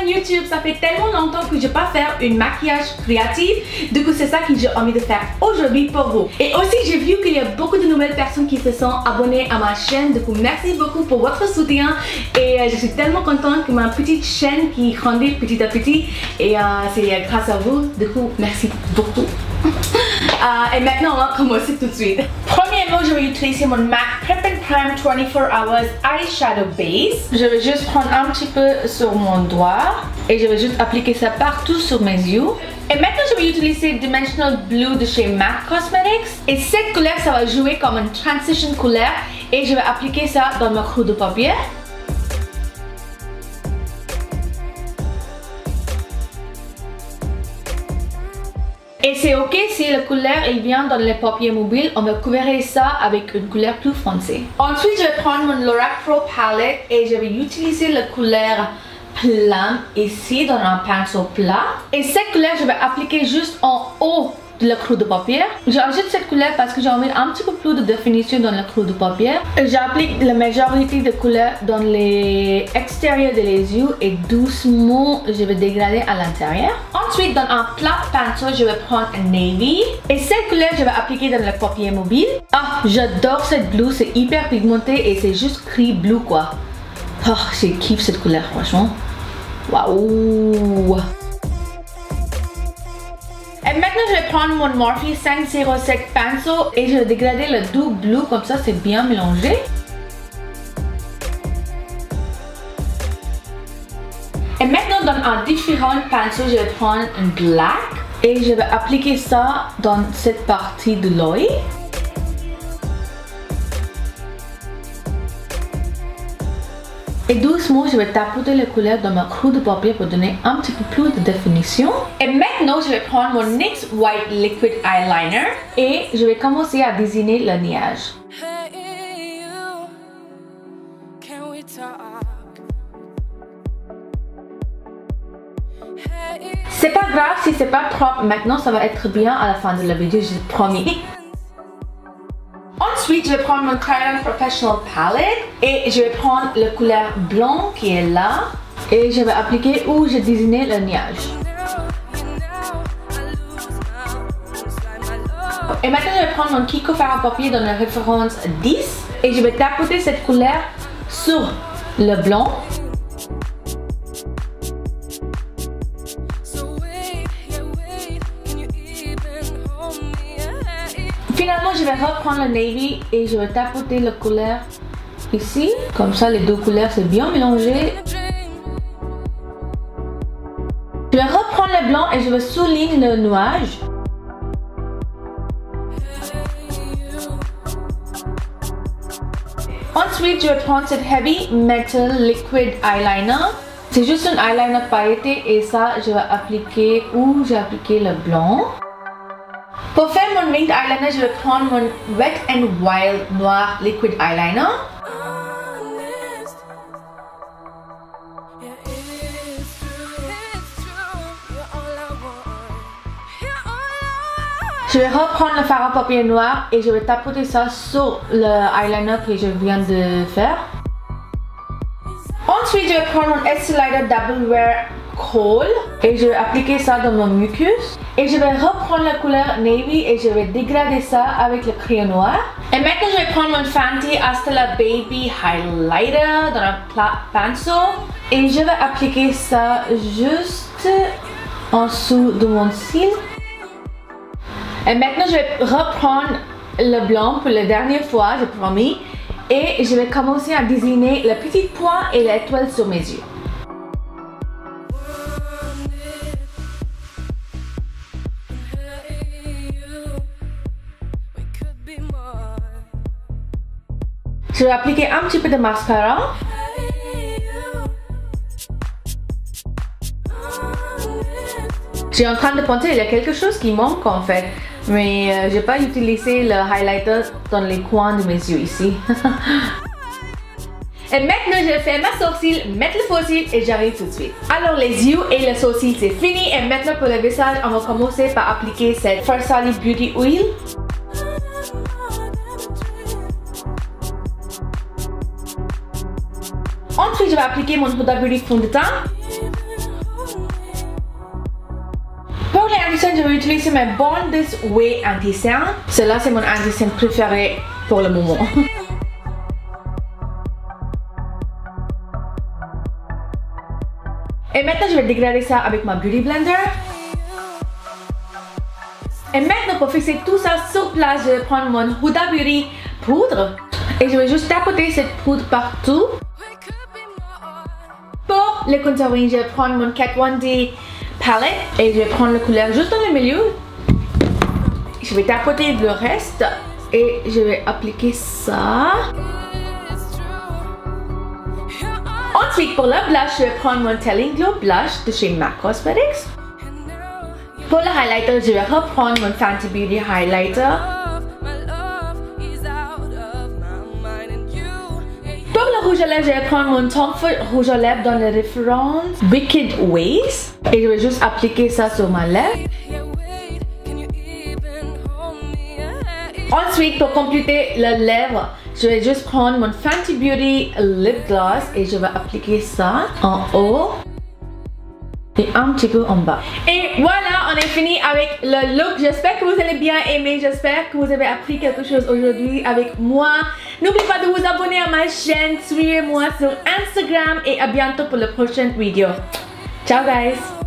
chaîne YouTube. Ça fait tellement longtemps que je n'ai pas fait une maquillage créatif. Du coup, c'est ça que j'ai envie de faire aujourd'hui pour vous. Et aussi, j'ai vu qu'il y a beaucoup de nouvelles personnes qui se sont abonnées à ma chaîne. Du coup, merci beaucoup pour votre soutien. Et je suis tellement contente que ma petite chaîne qui grandit petit à petit. Et c'est grâce à vous. Du coup, merci beaucoup. Et maintenant, on va commencer tout de suite. Premièrement, je vais utiliser mon MAC Prep and Prime 24 Hours Eyeshadow Base. Je vais juste prendre un petit peu sur mon doigt et je vais juste appliquer ça partout sur mes yeux. Et maintenant, je vais utiliser Dimensional Blue de chez MAC Cosmetics. Et cette couleur, ça va jouer comme une transition couleur. Et je vais appliquer ça dans mon creux de paupière. Et c'est ok si la couleur elle vient dans les paupières mobiles, on va couvrir ça avec une couleur plus foncée. Ensuite, je vais prendre mon Lorac Pro Palette et je vais utiliser la couleur plum ici dans un pinceau plat. Et cette couleur, je vais appliquer juste en haut de la creux de paupière. J'ajoute cette couleur parce que j'ai envie un petit peu plus de définition dans la creux de paupière. J'applique la majorité de couleurs dans les extérieurs de les yeux et doucement je vais dégrader à l'intérieur. Ensuite, dans un plat pinceau, je vais prendre un navy et cette couleur je vais appliquer dans la paupière mobile. Ah, j'adore cette blue, c'est hyper pigmenté et c'est juste gris bleu quoi. Oh, je kiffe cette couleur franchement. Waouh! Et maintenant, je vais prendre mon Morphe 507 pinceau et je vais dégrader le doux bleu comme ça, c'est bien mélangé. Et maintenant, dans un différent pinceau, je vais prendre un black et je vais appliquer ça dans cette partie de l'œil. Et doucement, je vais tapoter les couleurs dans ma creux de paupière pour donner un petit peu plus de définition. Et maintenant, je vais prendre mon NYX White Liquid Eyeliner et je vais commencer à dessiner le nuage. C'est pas grave si c'est pas propre. Maintenant, ça va être bien à la fin de la vidéo, je promis. Ensuite, je vais prendre mon Kryolan Professional Palette et je vais prendre la couleur blanc qui est là et je vais appliquer où je dessinais le nuage. Et maintenant, je vais prendre mon Kiko fard à paupières dans la référence 10 et je vais tapoter cette couleur sur le blanc. Finalement, je vais reprendre le navy et je vais tapoter la couleur ici. Comme ça, les deux couleurs, c'est bien mélangé. Je vais reprendre le blanc et je vais souligner le nuage. Ensuite, je vais prendre cette Heavy Metal Liquid Eyeliner. C'est juste un eyeliner pailleté et ça, je vais appliquer où j'ai appliqué le blanc. Pour faire mon winged eyeliner, je vais prendre mon Wet n Wild Noir Liquid Eyeliner. Je vais reprendre le fard à paupières noir et je vais tapoter ça sur le eyeliner que je viens de faire. Ensuite, je vais prendre mon Estee Lauder Double Wear Kohl et je vais appliquer ça dans mon mucus. Et je vais reprendre la couleur navy et je vais dégrader ça avec le crayon noir. Et maintenant, je vais prendre mon Fenty Astella Baby Highlighter dans un plat pinceau. Et je vais appliquer ça juste en dessous de mon cil. Et maintenant, je vais reprendre le blanc pour la dernière fois, j'ai promis. Et je vais commencer à dessiner le petit point et l'étoile sur mes yeux. Je vais appliquer un petit peu de mascara. Je suis en train de penser, il y a quelque chose qui manque en fait. Mais j'ai pas utilisé le highlighter dans les coins de mes yeux ici. Et maintenant, je vais faire ma sourcil, mettre le faux cil et j'arrive tout de suite. Alors les yeux et le sourcil c'est fini. Et maintenant pour le visage, on va commencer par appliquer cette First Sally Beauty Oil. Ensuite, je vais appliquer mon Huda Beauty fond de teint. Pour les anti-cernes, je vais utiliser mes Born This Way anti-cernes. Celle-là, c'est mon anti-cerne préféré pour le moment. Et maintenant, je vais dégrader ça avec ma Beauty Blender. Et maintenant, pour fixer tout ça sur place, je vais prendre mon Huda Beauty poudre. Et je vais juste tapoter cette poudre partout. Pour le contouring, je vais prendre mon Kat Von D palette. Et je vais prendre la couleur juste dans le milieu. Je vais tapoter le reste. Et je vais appliquer ça. Ensuite, pour le blush, je vais prendre mon Telling Glow Blush de chez MAC Cosmetics. Pour le highlighter, je vais reprendre mon Fenty Beauty Highlighter. Pour le rouge à lèvres, je vais prendre mon Tom Ford rouge à lèvres dans la référence Wicked Ways. Et je vais juste appliquer ça sur ma lèvre. Ensuite, pour compléter la lèvre, je vais juste prendre mon Fenty Beauty Lip Gloss et je vais appliquer ça en haut et un petit peu en bas. Et voilà, on est fini avec le look. J'espère que vous allez bien aimer. J'espère que vous avez appris quelque chose aujourd'hui avec moi. N'oubliez pas de vous abonner à ma chaîne. Suivez-moi sur Instagram et à bientôt pour la prochaine vidéo. Ciao guys!